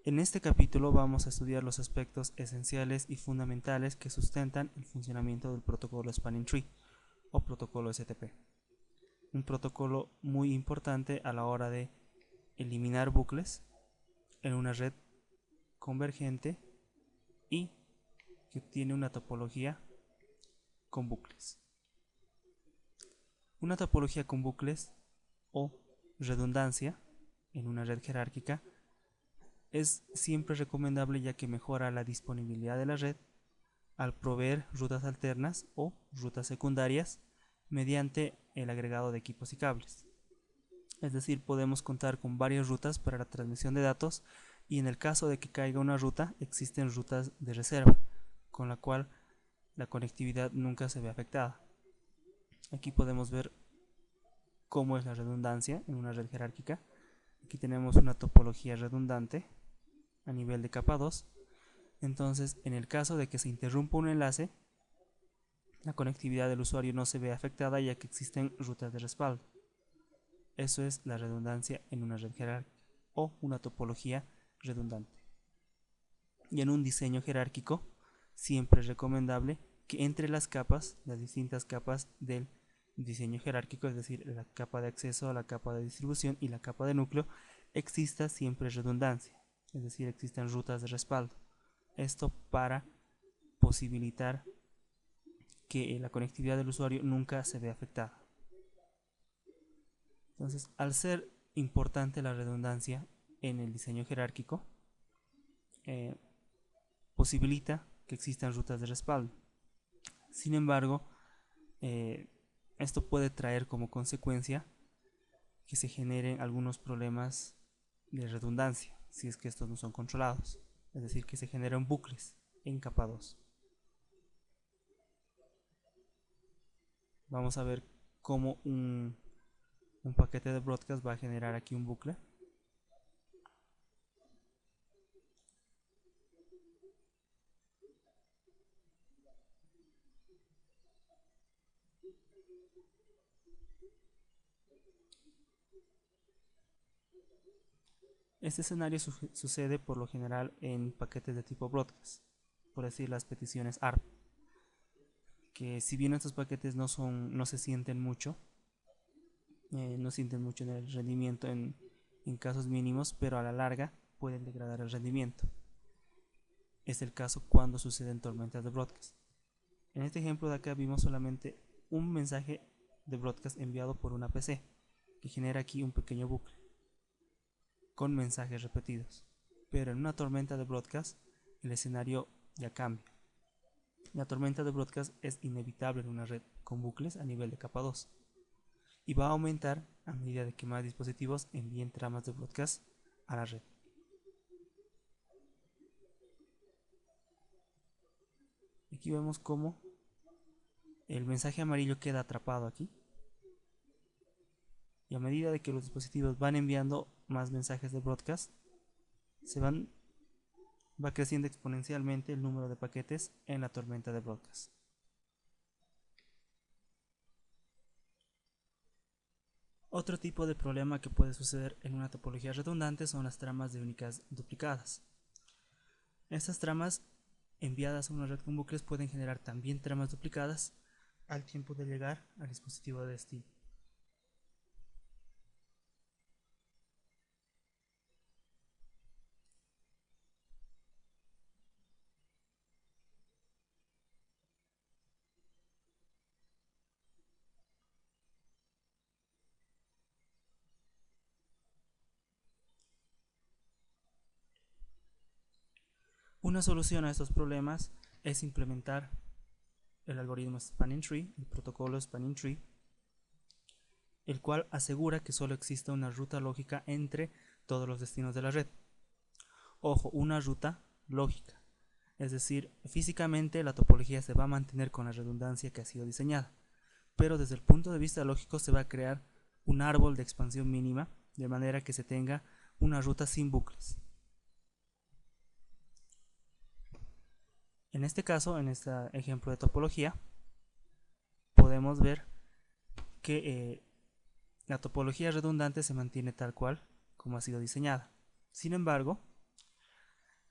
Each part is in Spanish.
En este capítulo vamos a estudiar los aspectos esenciales y fundamentales que sustentan el funcionamiento del protocolo Spanning Tree o protocolo STP. Un protocolo muy importante a la hora de eliminar bucles en una red convergente y que tiene una topología con bucles. Una topología con bucles o redundancia en una red jerárquica es siempre recomendable, ya que mejora la disponibilidad de la red al proveer rutas alternas o rutas secundarias mediante el agregado de equipos y cables. Es decir, podemos contar con varias rutas para la transmisión de datos, y en el caso de que caiga una ruta existen rutas de reserva, con la cual la conectividad nunca se ve afectada. Aquí podemos ver cómo es la redundancia en una red jerárquica. Aquí tenemos una topología redundante a nivel de capa 2. Entonces, en el caso de que se interrumpa un enlace, la conectividad del usuario no se ve afectada, ya que existen rutas de respaldo. Eso es la redundancia en una red jerárquica o una topología redundante. Y en un diseño jerárquico siempre es recomendable que entre las distintas capas del diseño jerárquico, es decir, la capa de acceso, la capa de distribución y la capa de núcleo, exista siempre redundancia, es decir, existen rutas de respaldo. Esto para posibilitar que la conectividad del usuario nunca se vea afectada. Entonces, al ser importante la redundancia en el diseño jerárquico, posibilita que existan rutas de respaldo. Sin embargo, esto puede traer como consecuencia que se generen algunos problemas de redundancia si es que estos no son controlados, es decir, que se generan bucles en capa 2. Vamos a ver cómo un paquete de broadcast va a generar aquí un bucle. Este escenario sucede por lo general en paquetes de tipo broadcast, por decir las peticiones ARP, que si bien estos paquetes no se sienten mucho, no sienten mucho en el rendimiento en casos mínimos, pero a la larga pueden degradar el rendimiento. Es el caso cuando suceden tormentas de broadcast. En este ejemplo de acá vimos solamente un mensaje de broadcast enviado por una PC, que genera aquí un pequeño bucle con mensajes repetidos. Pero en una tormenta de broadcast el escenario ya cambia. La tormenta de broadcast es inevitable en una red con bucles a nivel de capa 2 y va a aumentar a medida de que más dispositivos envíen tramas de broadcast a la red. Aquí vemos cómo el mensaje amarillo queda atrapado aquí, y a medida de que los dispositivos van enviando más mensajes de broadcast, va creciendo exponencialmente el número de paquetes en la tormenta de broadcast. Otro tipo de problema que puede suceder en una topología redundante son las tramas de únicas duplicadas. Estas tramas enviadas a una red con bucles pueden generar también tramas duplicadas al tiempo de llegar al dispositivo de destino. Una solución a estos problemas es implementar el algoritmo Spanning Tree, el protocolo Spanning Tree, el cual asegura que solo exista una ruta lógica entre todos los destinos de la red. Ojo, una ruta lógica, es decir, físicamente la topología se va a mantener con la redundancia que ha sido diseñada, pero desde el punto de vista lógico se va a crear un árbol de expansión mínima, de manera que se tenga una ruta sin bucles. En este caso, en este ejemplo de topología, podemos ver que la topología redundante se mantiene tal cual como ha sido diseñada. Sin embargo,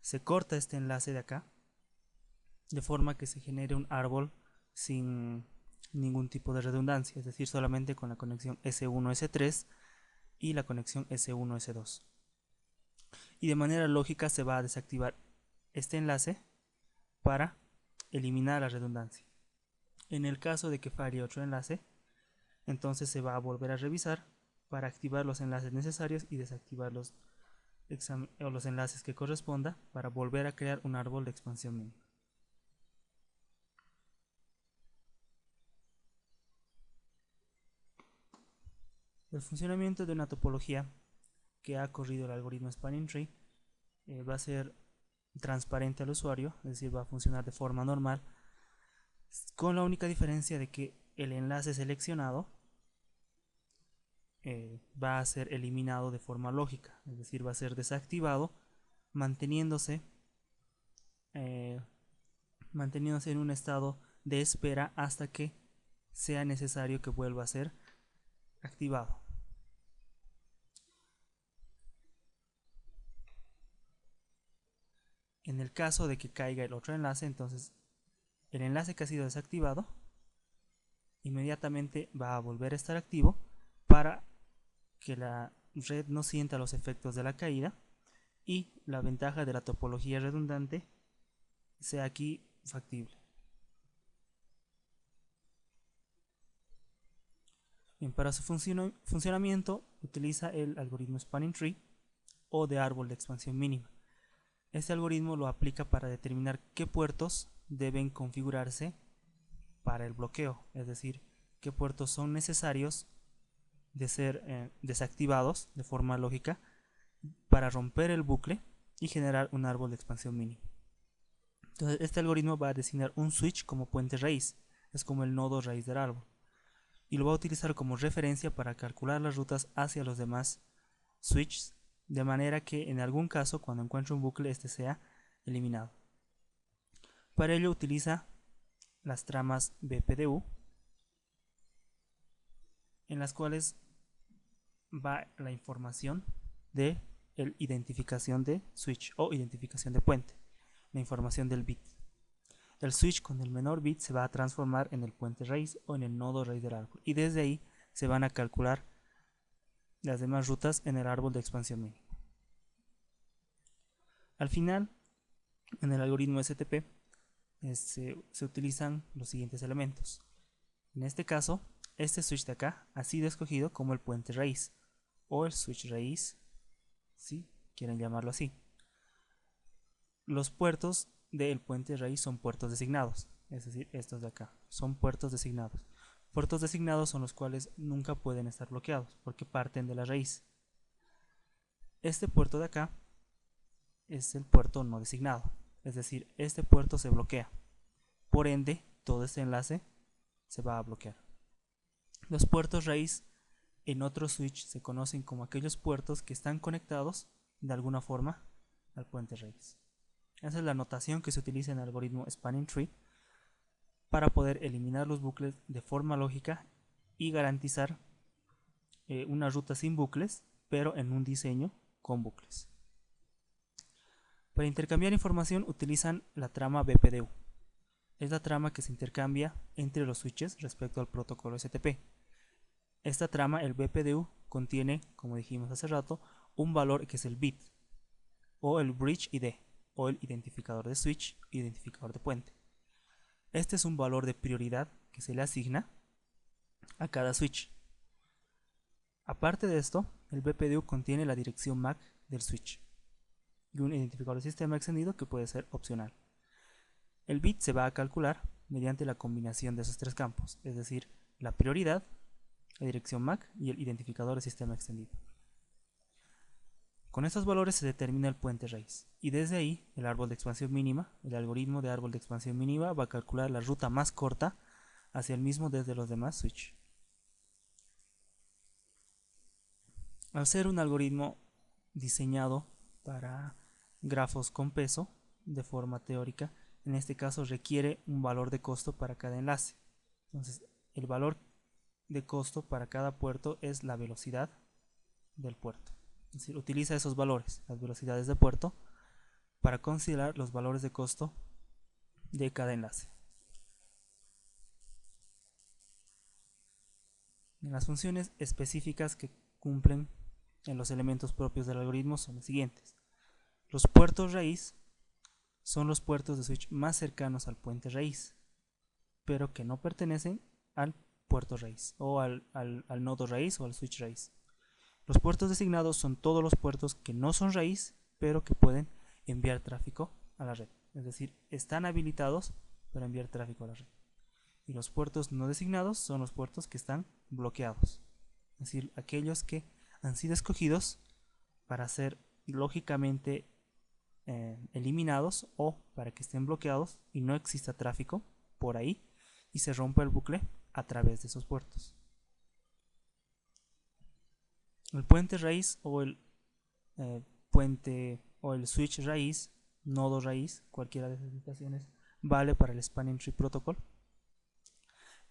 se corta este enlace de acá, de forma que se genere un árbol sin ningún tipo de redundancia, es decir, solamente con la conexión S1-S3 y la conexión S1-S2. Y de manera lógica se va a desactivar este enlace para eliminar la redundancia. En el caso de que falle otro enlace, entonces se va a volver a revisar para activar los enlaces necesarios y desactivar los enlaces que corresponda para volver a crear un árbol de expansión mínima. El funcionamiento de una topología que ha corrido el algoritmo Spanning Tree va a ser transparente al usuario, es decir, va a funcionar de forma normal, con la única diferencia de que el enlace seleccionado va a ser eliminado de forma lógica, es decir, va a ser desactivado, manteniéndose en un estado de espera hasta que sea necesario que vuelva a ser activado. En el caso de que caiga el otro enlace, entonces el enlace que ha sido desactivado inmediatamente va a volver a estar activo para que la red no sienta los efectos de la caída y la ventaja de la topología redundante sea aquí factible. Bien, para su funcionamiento utiliza el algoritmo Spanning Tree o de árbol de expansión mínima. Este algoritmo lo aplica para determinar qué puertos deben configurarse para el bloqueo, es decir, qué puertos son necesarios de ser desactivados de forma lógica para romper el bucle y generar un árbol de expansión mínima. Entonces, este algoritmo va a designar un switch como puente raíz, es como el nodo raíz del árbol, y lo va a utilizar como referencia para calcular las rutas hacia los demás switches, de manera que en algún caso, cuando encuentre un bucle, este sea eliminado. Para ello utiliza las tramas BPDU, en las cuales va la información de identificación de switch o identificación de puente, la información del bit. El switch con el menor bit se va a transformar en el puente raíz o en el nodo raíz del árbol, y desde ahí se van a calcular las demás rutas en el árbol de expansión mínima. Al final, en el algoritmo STP se utilizan los siguientes elementos. En este caso, este switch de acá ha sido escogido como el puente raíz o el switch raíz, si quieren llamarlo así. Los puertos del puente raíz son puertos designados, es decir, estos de acá son puertos designados. Puertos designados son los cuales nunca pueden estar bloqueados porque parten de la raíz. Este puerto de acá es el puerto no designado, es decir, este puerto se bloquea. Por ende, todo este enlace se va a bloquear. Los puertos raíz en otro switch se conocen como aquellos puertos que están conectados de alguna forma al puente raíz. Esa es la notación que se utiliza en el algoritmo Spanning Tree para poder eliminar los bucles de forma lógica y garantizar una ruta sin bucles, pero en un diseño con bucles. Para intercambiar información utilizan la trama BPDU. Es la trama que se intercambia entre los switches respecto al protocolo STP. Esta trama, el BPDU, contiene, como dijimos hace rato, un valor que es el bit, o el bridge ID, o el identificador de switch, identificador de puente. Este es un valor de prioridad que se le asigna a cada switch. Aparte de esto, el BPDU contiene la dirección MAC del switch y un identificador de sistema extendido que puede ser opcional. El bit se va a calcular mediante la combinación de esos tres campos, es decir, la prioridad, la dirección MAC y el identificador de sistema extendido. Con estos valores se determina el puente raíz, y desde ahí el árbol de expansión mínima, el algoritmo de árbol de expansión mínima va a calcular la ruta más corta hacia el mismo desde los demás switch. Al ser un algoritmo diseñado para grafos con peso de forma teórica, en este caso requiere un valor de costo para cada enlace. Entonces, el valor de costo para cada puerto es la velocidad del puerto. Es decir, utiliza esos valores, las velocidades de puerto, para considerar los valores de costo de cada enlace. Las funciones específicas que cumplen en los elementos propios del algoritmo son las siguientes. Los puertos raíz son los puertos de switch más cercanos al puente raíz, pero que no pertenecen al puerto raíz o al nodo raíz o al switch raíz. Los puertos designados son todos los puertos que no son raíz, pero que pueden enviar tráfico a la red. Es decir, están habilitados para enviar tráfico a la red. Y los puertos no designados son los puertos que están bloqueados. Es decir, aquellos que han sido escogidos para ser lógicamente eliminados o para que estén bloqueados y no exista tráfico por ahí y se rompa el bucle a través de esos puertos. El puente raíz o el puente o el switch raíz, nodo raíz, cualquiera de esas situaciones vale para el Spanning Tree Protocol.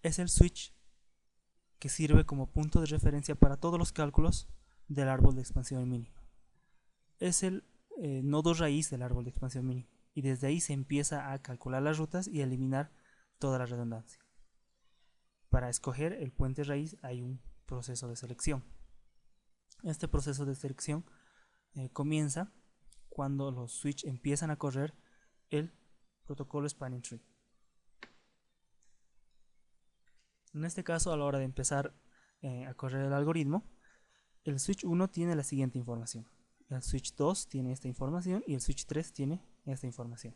Es el switch que sirve como punto de referencia para todos los cálculos del árbol de expansión mínimo. Es el nodo raíz del árbol de expansión mínimo y desde ahí se empieza a calcular las rutas y a eliminar toda la redundancia. Para escoger el puente raíz hay un proceso de selección. Este proceso de selección comienza cuando los switch empiezan a correr el protocolo Spanning Tree. En este caso, a la hora de empezar a correr el algoritmo, el switch 1 tiene la siguiente información, el switch 2 tiene esta información y el switch 3 tiene esta información.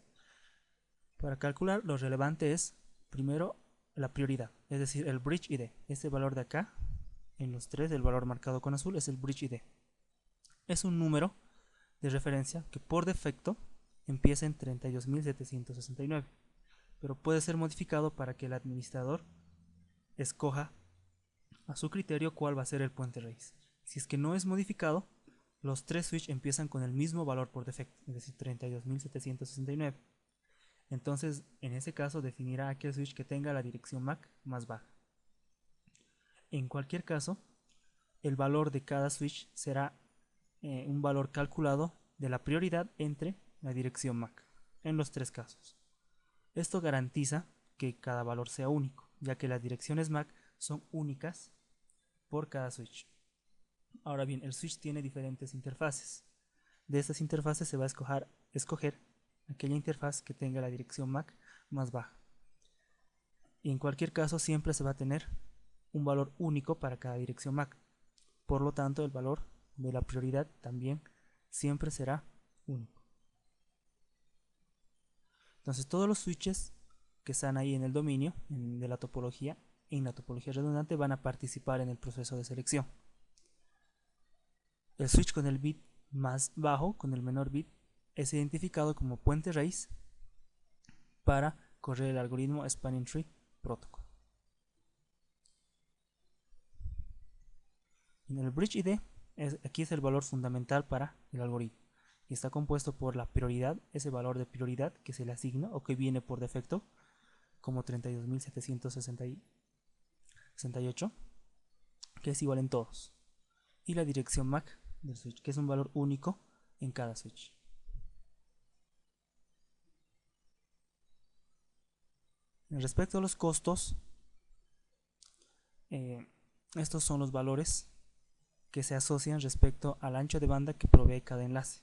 Para calcular, lo relevante es primero la prioridad, es decir, el bridge ID. Este valor de acá, en los tres, el valor marcado con azul, es el bridge ID. Es un número de referencia que por defecto empieza en 32.769, pero puede ser modificado para que el administrador escoja a su criterio cuál va a ser el puente raíz. Si es que no es modificado, los tres switch empiezan con el mismo valor por defecto, es decir, 32.769. Entonces, en ese caso, definirá aquel switch que tenga la dirección MAC más baja. En cualquier caso, el valor de cada switch será un valor calculado de la prioridad entre la dirección MAC, en los tres casos. Esto garantiza que cada valor sea único, ya que las direcciones MAC son únicas por cada switch. Ahora bien, el switch tiene diferentes interfaces. De estas interfaces se va a escoger aquella interfaz que tenga la dirección MAC más baja. Y en cualquier caso siempre se va a tener un valor único para cada dirección MAC. Por lo tanto, el valor de la prioridad también siempre será único. Entonces todos los switches que están ahí en el dominio de la topología, en la topología redundante, van a participar en el proceso de selección. El switch con el bit más bajo, con el menor bit, es identificado como puente raíz para correr el algoritmo Spanning Tree Protocol. En el bridge ID, aquí es el valor fundamental para el algoritmo y está compuesto por la prioridad, ese valor de prioridad que se le asigna o que viene por defecto como 32.768, que es igual en todos, y la dirección MAC del switch, que es un valor único en cada switch. Respecto a los costos, estos son los valores que se asocian respecto al ancho de banda que provee cada enlace.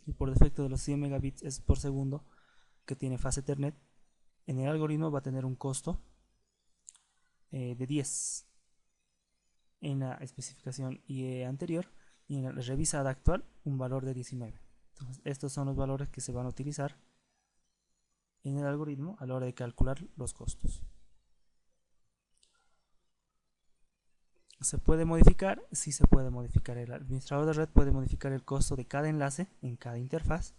Y por defecto de los 100 megabits por segundo que tiene fast Ethernet, en el algoritmo va a tener un costo de 10 en la especificación IE anterior y en la revisada actual un valor de 19. Entonces, estos son los valores que se van a utilizar en el algoritmo a la hora de calcular los costos. ¿Se puede modificar? Sí se puede modificar. El administrador de red puede modificar el costo de cada enlace en cada interfaz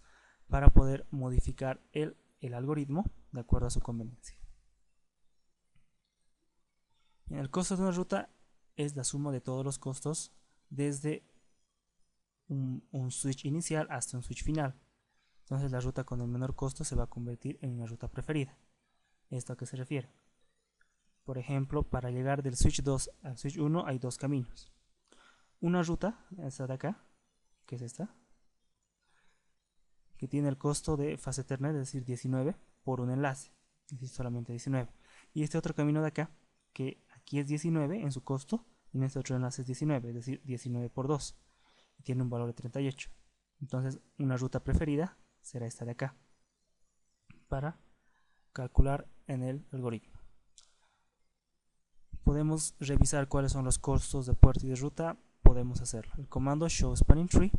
para poder modificar el algoritmo de acuerdo a su conveniencia. El costo de una ruta es la suma de todos los costos desde un switch inicial hasta un switch final. Entonces la ruta con el menor costo se va a convertir en una ruta preferida. ¿Esto a qué se refiere? Por ejemplo, para llegar del switch 2 al switch 1 hay dos caminos. Una ruta, esta de acá, que es esta, que tiene el costo de fast Ethernet, es decir, 19 por un enlace, es decir, solamente 19. Y este otro camino de acá, que aquí es 19 en su costo, y en este otro enlace es 19, es decir, 19 por 2, y tiene un valor de 38. Entonces, una ruta preferida será esta de acá, para calcular en el algoritmo. Podemos revisar cuáles son los costos de puerto y de ruta, podemos hacerlo. El comando show spanning tree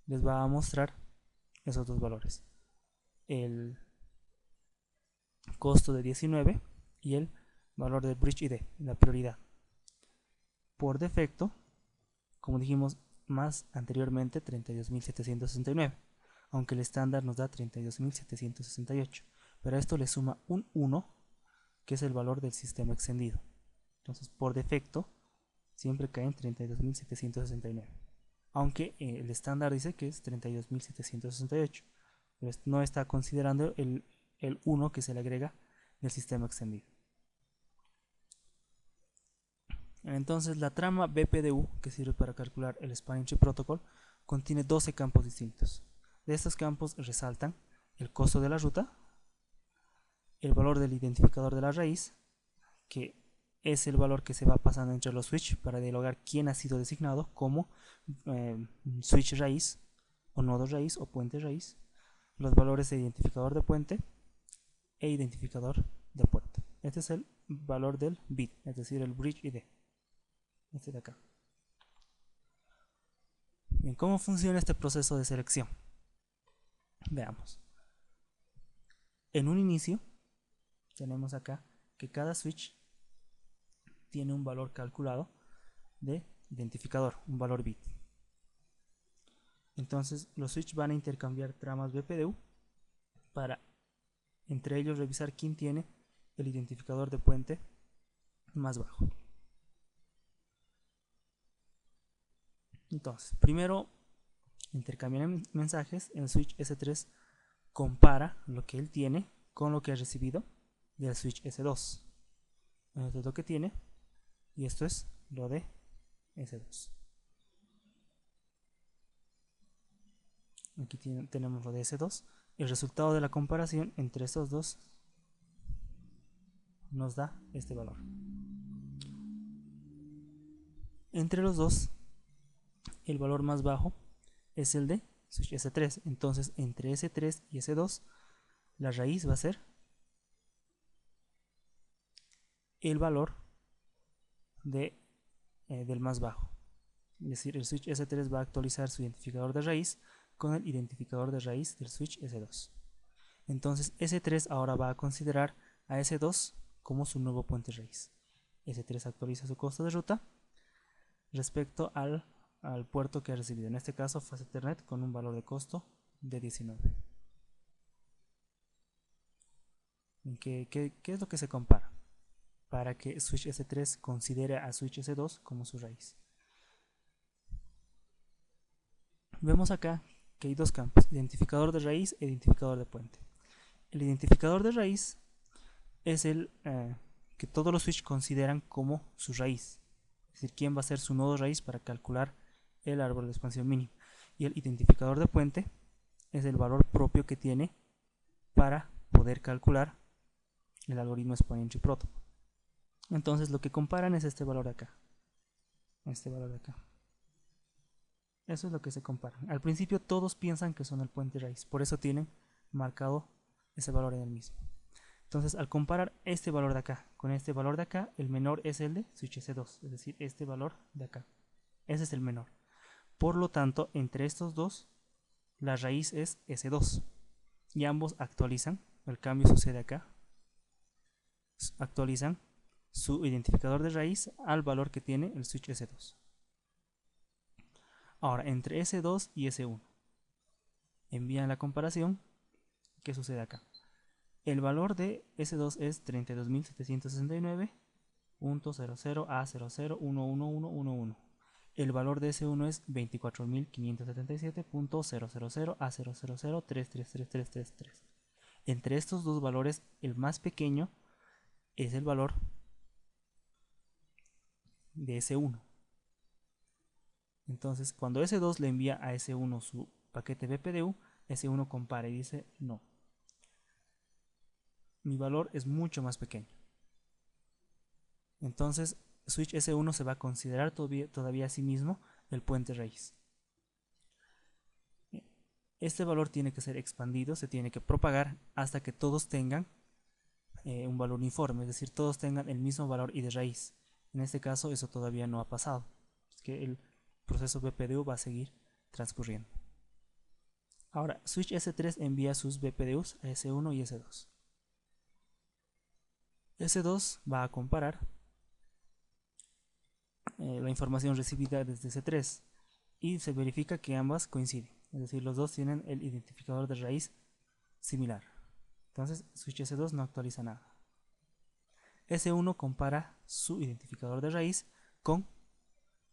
les va a mostrar esos dos valores, el costo de 19 y el valor del bridge ID, la prioridad. Por defecto, como dijimos más anteriormente, 32.769, aunque el estándar nos da 32.768, pero a esto le suma un 1, que es el valor del sistema extendido. Entonces, por defecto, siempre cae en 32.769, aunque el estándar dice que es 32.768, pero no está considerando el 1 que se le agrega del sistema extendido. Entonces, la trama BPDU, que sirve para calcular el Spanning Tree Protocol, contiene 12 campos distintos. De estos campos resaltan el costo de la ruta, el valor del identificador de la raíz, que es el valor que se va pasando entre los switch para dialogar quién ha sido designado como switch raíz, o nodo raíz, o puente raíz, los valores de identificador de puente e identificador de puerto. Este es el valor del bit, es decir, el bridge ID. Este de acá. Bien, ¿cómo funciona este proceso de selección? Veamos. En un inicio, tenemos acá que cada switch tiene un valor calculado de identificador, un valor bit. Entonces, los switch van a intercambiar tramas BPDU para entre ellos revisar quién tiene el identificador de puente más bajo. Entonces, primero intercambian mensajes. El switch S3 compara lo que él tiene con lo que ha recibido del switch S2. Esto es lo que tiene y esto es lo de S2. Aquí tenemos lo de S2. El resultado de la comparación entre estos dos nos da este valor. Entre los dos, el valor más bajo es el de switch S3. Entonces, entre S3 y S2, la raíz va a ser el valor del más bajo. Es decir, el switch S3 va a actualizar su identificador de raíz con el identificador de raíz del switch S2. Entonces, S3 ahora va a considerar a S2 como su nuevo puente raíz. S3 actualiza su costo de ruta respecto al puerto que ha recibido. En este caso, Fast Ethernet con un valor de costo de 19. ¿Qué es lo que se compara? Para que switch S3 considere a switch S2 como su raíz. Vemos acá que hay dos campos, identificador de raíz e identificador de puente. El identificador de raíz es el que todos los switch consideran como su raíz, es decir, quién va a ser su nodo raíz para calcular el árbol de expansión mínimo. Y el identificador de puente es el valor propio que tiene para poder calcular el algoritmo Spanning Tree Protocol. Entonces lo que comparan es este valor de acá, este valor de acá. Eso es lo que se compara. Al principio todos piensan que son el puente raíz, por eso tienen marcado ese valor en el mismo. Entonces, al comparar este valor de acá con este valor de acá, el menor es el de switch S2, es decir, este valor de acá. Ese es el menor. Por lo tanto, entre estos dos, la raíz es S2. Y ambos actualizan, el cambio sucede acá, actualizan su identificador de raíz al valor que tiene el switch S2. Ahora, entre S2 y S1, envían la comparación. ¿Qué sucede acá? El valor de S2 es 32.769.00A00111111. El valor de S1 es 24.577.000A000A000333333. Entre estos dos valores, el más pequeño es el valor de S1. Entonces, cuando S2 le envía a S1 su paquete BPDU, S1 compara y dice no, mi valor es mucho más pequeño. Entonces switch S1 se va a considerar todavía a sí mismo el puente raíz. Este valor tiene que ser expandido, se tiene que propagar hasta que todos tengan un valor uniforme, es decir, todos tengan el mismo valor I de raíz. En este caso eso todavía no ha pasado, es que el proceso BPDU va a seguir transcurriendo. Ahora, switch S3 envía sus BPDUs a S1 y S2. S2 va a comparar la información recibida desde S3 y se verifica que ambas coinciden, es decir, los dos tienen el identificador de raíz similar. Entonces, switch S2 no actualiza nada. S1 compara su identificador de raíz con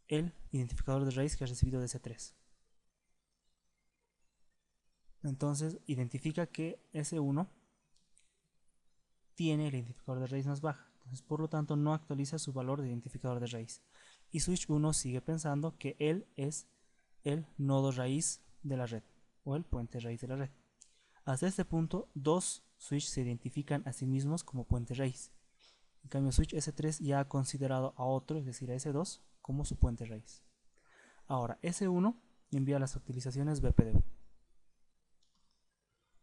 el identificador de raíz que ha recibido de S3. Entonces, identifica que S1 tiene el identificador de raíz más baja. Entonces, por lo tanto, no actualiza su valor de identificador de raíz. Y switch 1 sigue pensando que él es el nodo raíz de la red o el puente raíz de la red. Hasta este punto, dos switches se identifican a sí mismos como puente raíz. En cambio, switch S3 ya ha considerado a otro, es decir, a S2, como su puente raíz. Ahora, S1 envía las actualizaciones BPDU.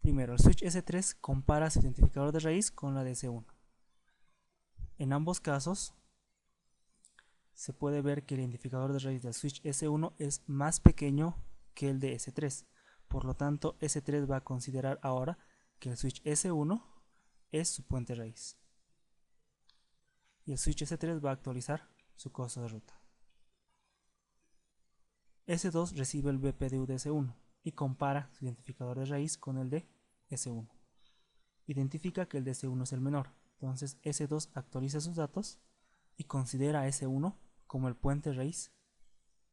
Primero, el switch S3 compara su identificador de raíz con la de S1. En ambos casos, se puede ver que el identificador de raíz del switch S1 es más pequeño que el de S3. Por lo tanto, S3 va a considerar ahora que el switch S1 es su puente raíz. Y el switch S3 va a actualizar su costo de ruta. S2 recibe el BPDU de S1 y compara su identificador de raíz con el de S1. Identifica que el de S1 es el menor. Entonces S2 actualiza sus datos y considera a S1 como el puente raíz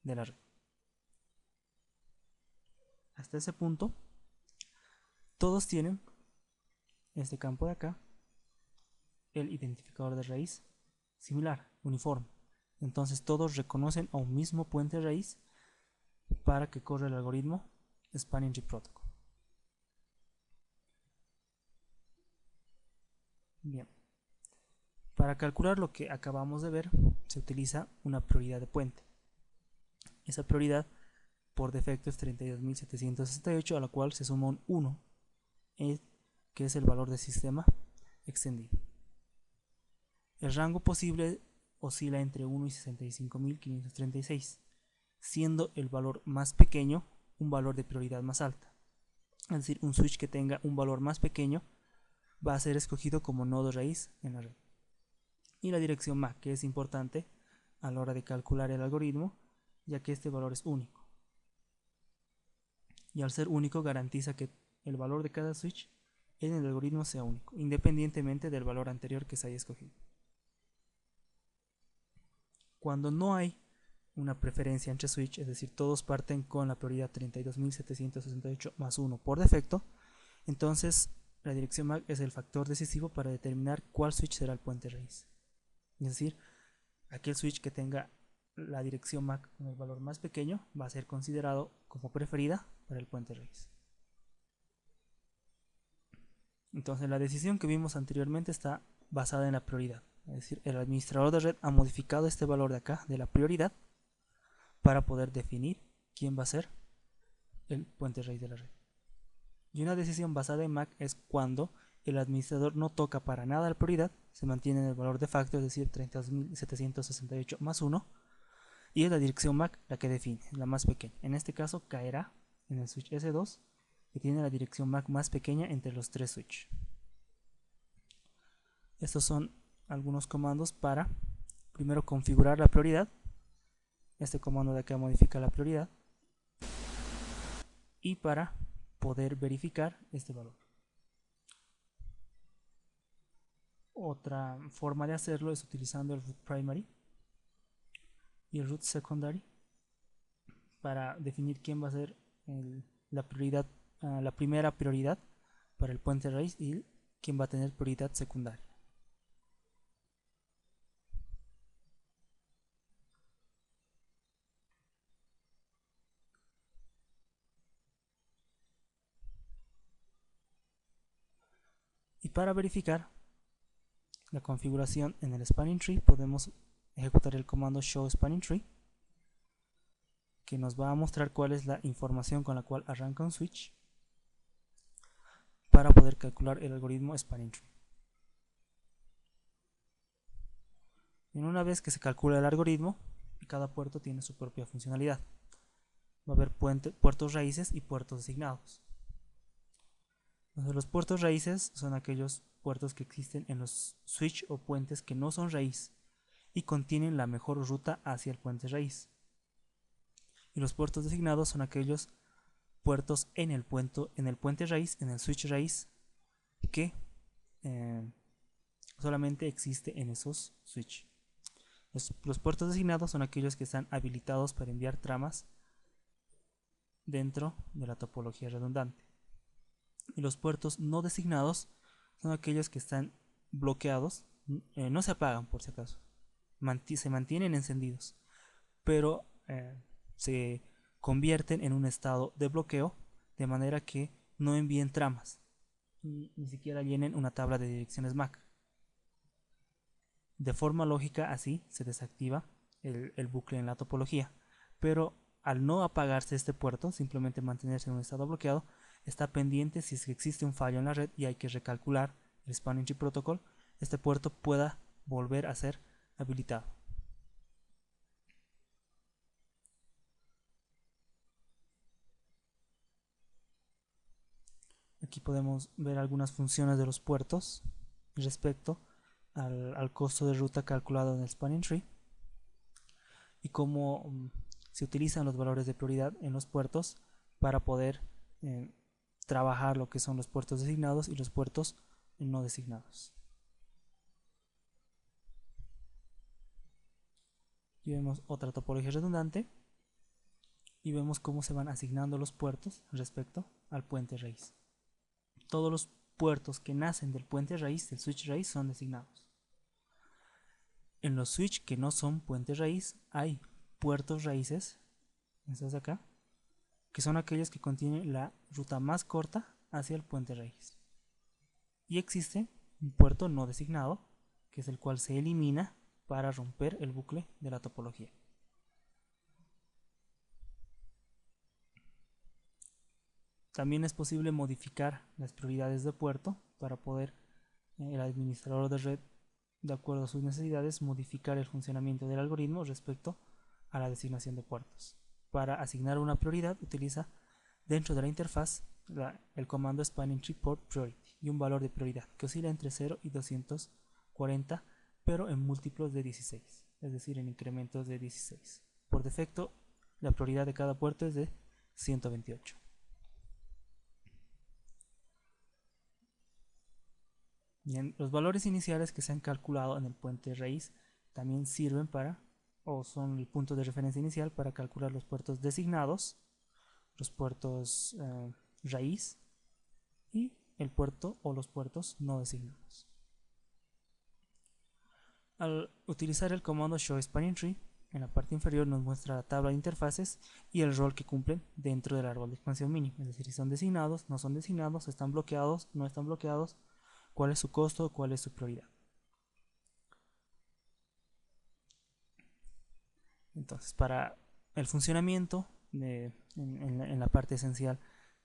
de la red. Hasta ese punto, todos tienen este campo de acá el identificador de raíz similar, uniforme. Entonces todos reconocen a un mismo puente raíz para que corra el algoritmo Spanning Tree Protocol. Bien, para calcular lo que acabamos de ver se utiliza una prioridad de puente. Esa prioridad por defecto es 32.768, a la cual se suma un 1, que es el valor del sistema extendido. El rango posible oscila entre 1 y 65.536, siendo el valor más pequeño un valor de prioridad más alta. Es decir, un switch que tenga un valor más pequeño va a ser escogido como nodo raíz en la red. Y la dirección MAC, que es importante a la hora de calcular el algoritmo, ya que este valor es único. Y al ser único garantiza que el valor de cada switch en el algoritmo sea único, independientemente del valor anterior que se haya escogido. Cuando no hay una preferencia entre switch, es decir, todos parten con la prioridad 32.768 más 1 por defecto, entonces la dirección MAC es el factor decisivo para determinar cuál switch será el puente raíz. Es decir, aquel switch que tenga la dirección MAC con el valor más pequeño va a ser considerado como preferida para el puente raíz. Entonces la decisión que vimos anteriormente está basada en la prioridad. Es decir, el administrador de red ha modificado este valor de acá, de la prioridad, para poder definir quién va a ser el puente raíz de la red. Y una decisión basada en MAC es cuando el administrador no toca para nada la prioridad, se mantiene en el valor de facto, es decir, 32.768 más 1, y es la dirección MAC la que define, la más pequeña. En este caso caerá en el switch S2, que tiene la dirección MAC más pequeña entre los tres switches. Estos son algunos comandos para primero configurar la prioridad. Este comando de acá modifica la prioridad, y para poder verificar este valor. Otra forma de hacerlo es utilizando el root primary y el root secondary para definir quién va a ser la prioridad, la primera prioridad para el puente raíz y quién va a tener prioridad secundaria. para verificar la configuración en el spanning tree podemos ejecutar el comando show spanning tree, que nos va a mostrar cuál es la información con la cual arranca un switch para poder calcular el algoritmo spanning tree. Y una vez que se calcula el algoritmo, cada puerto tiene su propia funcionalidad. Va a haber puertos raíces y puertos designados. Entonces, los puertos raíces son aquellos puertos que existen en los switch o puentes que no son raíz y contienen la mejor ruta hacia el puente raíz. Y los puertos designados son aquellos puertos en el puente raíz, en el switch raíz, que solamente existe en esos switch. Los puertos designados son aquellos que están habilitados para enviar tramas dentro de la topología redundante. Y los puertos no designados son aquellos que están bloqueados, no se apagan por si acaso, se mantienen encendidos, pero se convierten en un estado de bloqueo de manera que no envíen tramas, ni siquiera llenen una tabla de direcciones MAC. De forma lógica, así se desactiva el bucle en la topología, pero al no apagarse este puerto, simplemente mantenerse en un estado bloqueado, está pendiente si es que existe un fallo en la red y hay que recalcular el Spanning Tree Protocol, este puerto pueda volver a ser habilitado. Aquí podemos ver algunas funciones de los puertos respecto al costo de ruta calculado en el Spanning Tree y cómo se utilizan los valores de prioridad en los puertos para poder trabajar lo que son los puertos designados y los puertos no designados. Y vemos otra topología redundante y vemos cómo se van asignando los puertos respecto al puente raíz. Todos los puertos que nacen del puente raíz, del switch raíz, son designados. En los switch que no son puente raíz hay puertos raíces, estos de acá, que son aquellos que contienen la ruta más corta hacia el puente raíz. Y existe un puerto no designado, que es el cual se elimina para romper el bucle de la topología. También es posible modificar las prioridades de puerto para poder el administrador de red, de acuerdo a sus necesidades, modificar el funcionamiento del algoritmo respecto a la designación de puertos. Para asignar una prioridad utiliza dentro de la interfaz el comando spanning tree port priority y un valor de prioridad que oscila entre 0 y 240, pero en múltiplos de 16, es decir, en incrementos de 16. Por defecto, la prioridad de cada puerto es de 128. Bien, los valores iniciales que se han calculado en el puente raíz también sirven para, o son el punto de referencia inicial para calcular los puertos designados, los puertos raíz y el puerto o los puertos no designados. Al utilizar el comando show spanning tree, en la parte inferior nos muestra la tabla de interfaces y el rol que cumplen dentro del árbol de expansión mínimo, es decir, si son designados, no son designados, están bloqueados, no están bloqueados, cuál es su costo, cuál es su prioridad. Entonces, para el funcionamiento en la parte esencial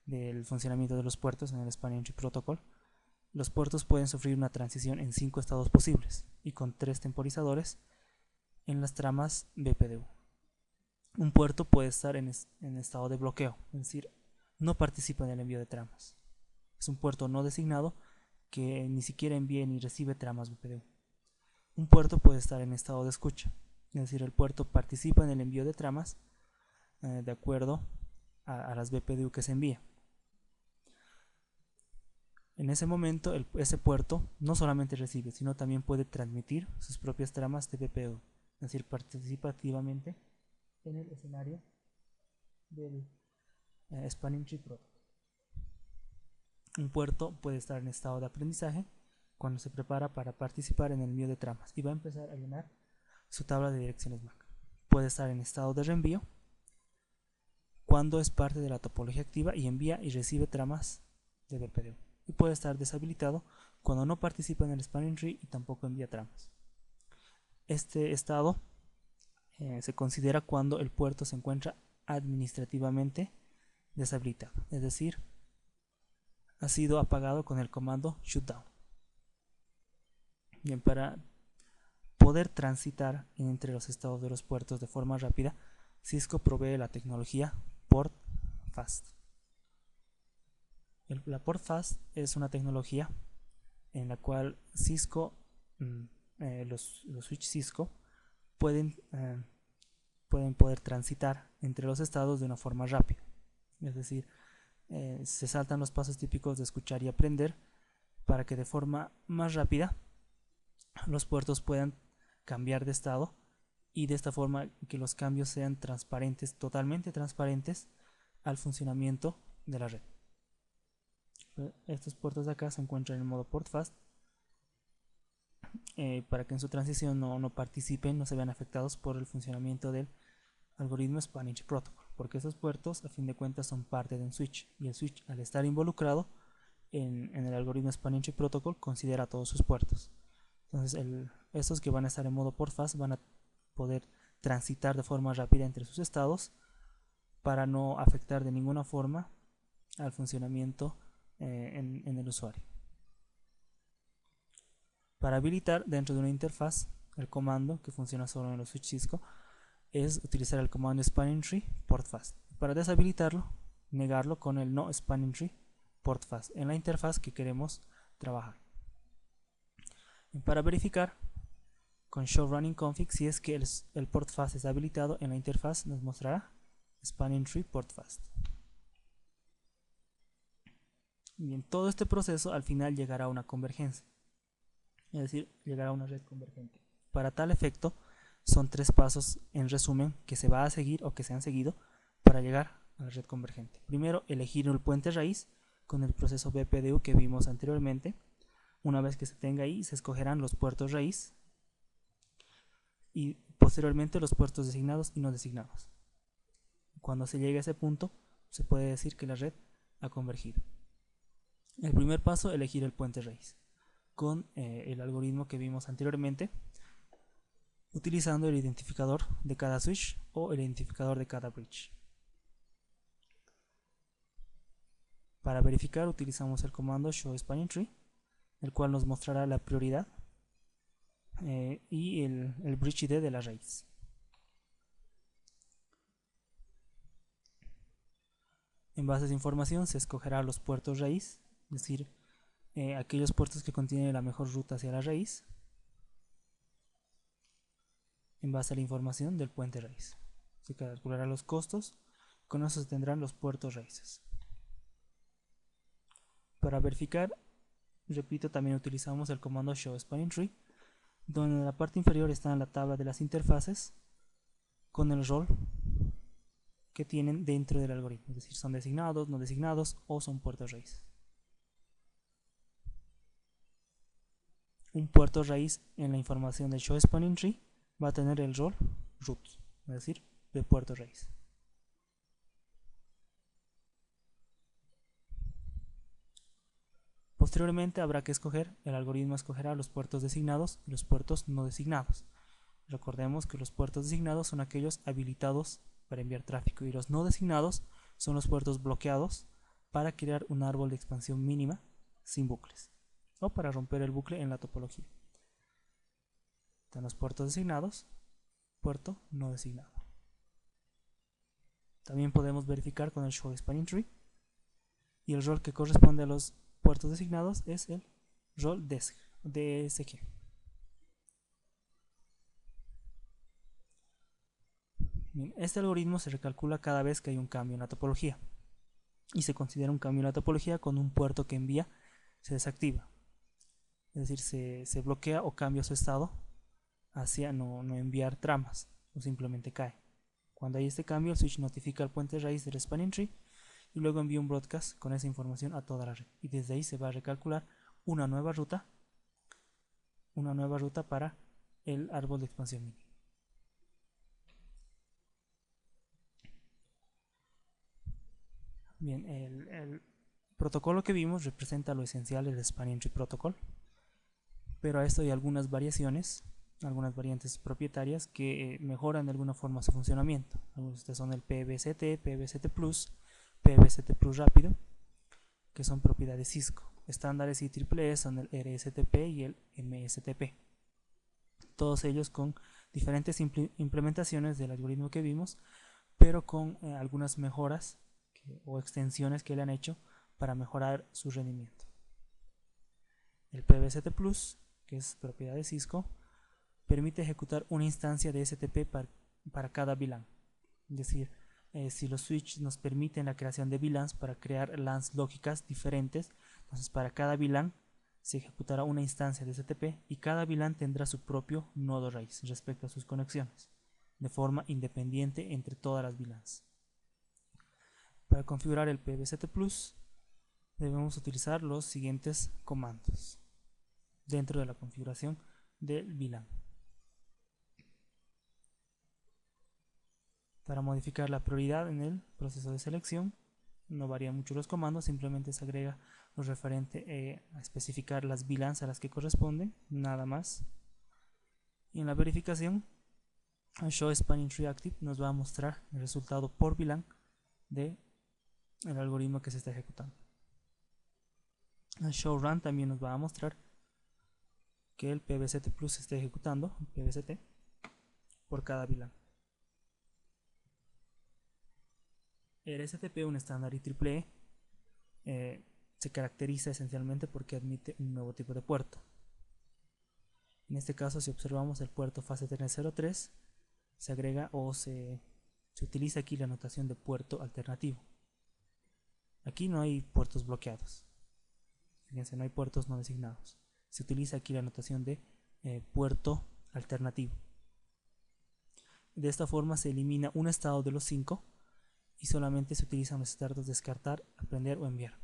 del funcionamiento de los puertos en el Spanning Tree Protocol, los puertos pueden sufrir una transición en 5 estados posibles y con 3 temporizadores en las tramas BPDU. Un puerto puede estar en estado de bloqueo, es decir, no participa en el envío de tramas. Es un puerto no designado que ni siquiera envía ni recibe tramas BPDU. Un puerto puede estar en estado de escucha, es decir, el puerto participa en el envío de tramas de acuerdo a las BPDU que se envía. En ese momento ese puerto no solamente recibe, sino también puede transmitir sus propias tramas de BPDU, es decir, participa activamente en el escenario del Spanning Tree Protocol. Un puerto puede estar en estado de aprendizaje cuando se prepara para participar en el envío de tramas y va a empezar a llenar su tabla de direcciones MAC. Puede estar en estado de reenvío cuando es parte de la topología activa y envía y recibe tramas de BPDU. Y puede estar deshabilitado cuando no participa en el spanning tree y tampoco envía tramas. Este estado se considera cuando el puerto se encuentra administrativamente deshabilitado, es decir, ha sido apagado con el comando shutdown. Bien, para poder transitar entre los estados de los puertos de forma rápida, Cisco provee la tecnología Port Fast. La Port Fast es una tecnología en la cual Cisco, los switch Cisco pueden poder transitar entre los estados de una forma rápida. Es decir, se saltan los pasos típicos de escuchar y aprender para que de forma más rápida los puertos puedan cambiar de estado y de esta forma que los cambios sean transparentes, totalmente transparentes al funcionamiento de la red. Estos puertos de acá se encuentran en modo port fast para que en su transición no participen, no se vean afectados por el funcionamiento del algoritmo Spanning Tree Protocol, porque esos puertos a fin de cuentas son parte de un switch y el switch, al estar involucrado en el algoritmo Spanning Tree Protocol, considera todos sus puertos. Entonces estos que van a estar en modo port fast van a poder transitar de forma rápida entre sus estados para no afectar de ninguna forma al funcionamiento en el usuario. Para habilitar dentro de una interfaz el comando que funciona solo en los switch Cisco es utilizar el comando spanning tree port fast. Para deshabilitarlo, negarlo con el no spanning tree port fast en la interfaz que queremos trabajar. Y para verificar con show running config si es que el port fast es habilitado en la interfaz, nos mostrará spanning tree port fast. Bien, todo este proceso al final llegará a una convergencia, es decir, llegará a una red convergente. Para tal efecto, son 3 pasos en resumen que se va a seguir o que se han seguido para llegar a la red convergente. Primero, elegir el puente raíz con el proceso BPDU que vimos anteriormente. Una vez que se tenga ahí, se escogerán los puertos raíz y posteriormente los puertos designados y no designados. Cuando se llegue a ese punto, se puede decir que la red ha convergido. El primer paso, elegir el puente raíz con el algoritmo que vimos anteriormente, utilizando el identificador de cada switch o el identificador de cada bridge. Para verificar utilizamos el comando show spanning tree, el cual nos mostrará la prioridad y el bridge ID de la raíz. En base a esa información se escogerá los puertos raíz, es decir, aquellos puertos que contienen la mejor ruta hacia la raíz, en base a la información del puente raíz. Se calculará los costos, con eso se tendrán los puertos raíces. Para verificar, repito, también utilizamos el comando show spanning tree, donde en la parte inferior está la tabla de las interfaces con el rol que tienen dentro del algoritmo, es decir, son designados, no designados o son puertos raíz. Un puerto raíz en la información del show spanning tree va a tener el rol root, es decir, de puerto raíz. Posteriormente habrá que escoger, el algoritmo escogerá los puertos designados y los puertos no designados. Recordemos que los puertos designados son aquellos habilitados para enviar tráfico y los no designados son los puertos bloqueados para crear un árbol de expansión mínima sin bucles o para romper el bucle en la topología. Están los puertos designados, puerto no designado. También podemos verificar con el show spanning tree y el rol que corresponde a los puertos designados es el rol DSG. Bien, este algoritmo se recalcula cada vez que hay un cambio en la topología y se considera un cambio en la topología cuando un puerto que envía se desactiva, es decir, se bloquea o cambia su estado hacia no enviar tramas o simplemente cae. Cuando hay este cambio, el switch notifica al puente raíz del spanning tree y luego envía un broadcast con esa información a toda la red y desde ahí se va a recalcular una nueva ruta para el árbol de expansión mínimo. Bien, protocolo que vimos representa lo esencial del Spanning Tree Protocol, pero a esto hay algunas variaciones, algunas variantes propietarias que mejoran de alguna forma su funcionamiento. Algunos de estos son el PBCT, PBCT Plus, PBCT Plus rápido, que son propiedades Cisco. Estándares IEEE son el RSTP y el MSTP. Todos ellos con diferentes implementaciones del algoritmo que vimos, pero con algunas mejoras o extensiones que le han hecho para mejorar su rendimiento. El PBCT Plus, que es propiedad de Cisco, permite ejecutar una instancia de STP para cada VLAN. Es decir, si los switches nos permiten la creación de VLANs para crear LANs lógicas diferentes, entonces para cada VLAN se ejecutará una instancia de STP y cada VLAN tendrá su propio nodo raíz respecto a sus conexiones, de forma independiente entre todas las VLANs. Para configurar el PBCT Plus debemos utilizar los siguientes comandos dentro de la configuración del VLAN. Para modificar la prioridad en el proceso de selección no varían mucho los comandos, simplemente se agrega lo referente a especificar las VLANs a las que corresponden, nada más. Y en la verificación, Show Spanning Tree Active nos va a mostrar el resultado por VLAN del algoritmo que se está ejecutando. Show Run también nos va a mostrar que el PBCT Plus se está ejecutando, el PBCT, por cada VLAN. El STP, un estándar IEEE, se caracteriza esencialmente porque admite un nuevo tipo de puerto. En este caso, si observamos el puerto fase Ethernet 03, se agrega o se utiliza aquí la notación de puerto alternativo. Aquí no hay puertos bloqueados. Fíjense, no hay puertos no designados. Se utiliza aquí la notación de puerto alternativo. De esta forma se elimina un estado de los 5 y solamente se utilizan los estados descartar, aprender o enviar.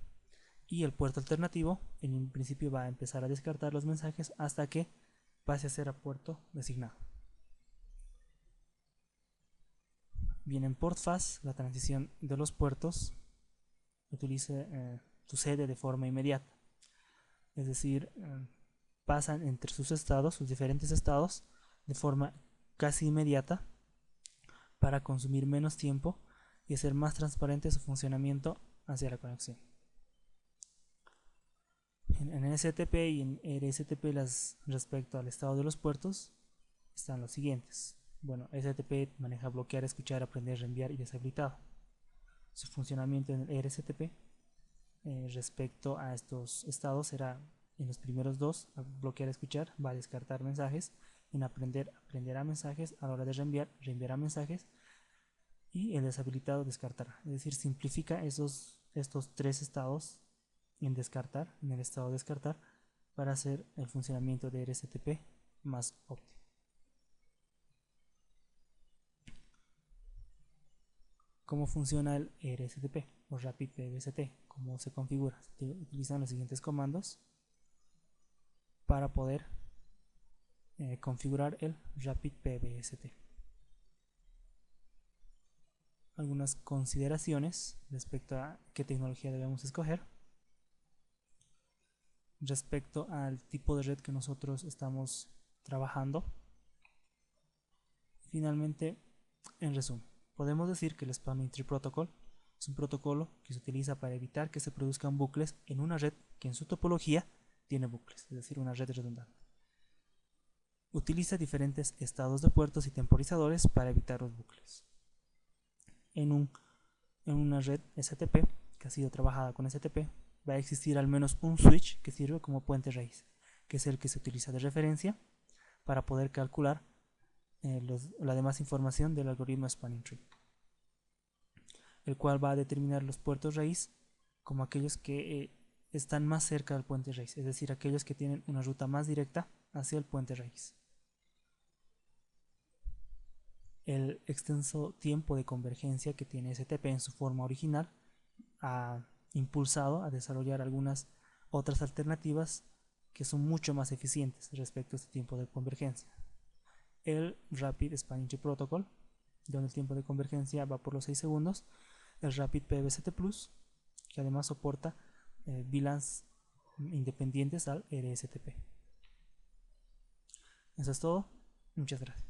Y el puerto alternativo en principio va a empezar a descartar los mensajes hasta que pase a ser a puerto designado. Bien, en port fast la transición de los puertos sucede de forma inmediata, es decir, pasan entre sus estados, sus diferentes estados, de forma casi inmediata para consumir menos tiempo y hacer más transparente su funcionamiento hacia la conexión. En STP y en RSTP respecto al estado de los puertos están los siguientes. Bueno, STP maneja bloquear, escuchar, aprender, reenviar y deshabilitado. Su funcionamiento en el RSTP respecto a estos estados será en los primeros dos, bloquear, escuchar, va a descartar mensajes, en aprender, aprenderá mensajes, a la hora de reenviar, reenviará mensajes, y el deshabilitado descartará. Es decir, simplifica estos tres estados en descartar, en el estado de descartar, para hacer el funcionamiento de RSTP más óptimo. ¿Cómo funciona el RSTP o Rapid PBCT? ¿Cómo se configura? Se utilizan los siguientes comandos para poder configurar el Rapid PBCT. Algunas consideraciones respecto a qué tecnología debemos escoger. Respecto al tipo de red que nosotros estamos trabajando. Finalmente, en resumen, podemos decir que el Spanning Tree Protocol es un protocolo que se utiliza para evitar que se produzcan bucles en una red que en su topología tiene bucles, es decir, una red redundante. Utiliza diferentes estados de puertos y temporizadores para evitar los bucles. En una red STP que ha sido trabajada con STP, va a existir al menos un switch que sirve como puente raíz, que es el que se utiliza de referencia para poder calcular la demás información del algoritmo Spanning Tree, el cual va a determinar los puertos raíz como aquellos que están más cerca del puente raíz, es decir, aquellos que tienen una ruta más directa hacia el puente raíz. El extenso tiempo de convergencia que tiene STP en su forma original ha impulsado a desarrollar algunas otras alternativas que son mucho más eficientes respecto a este tiempo de convergencia. El Rapid Spanning Tree Protocol, donde el tiempo de convergencia va por los 6 segundos. El Rapid PBCT Plus, que además soporta VLANs independientes al RSTP. Eso es todo. Muchas gracias.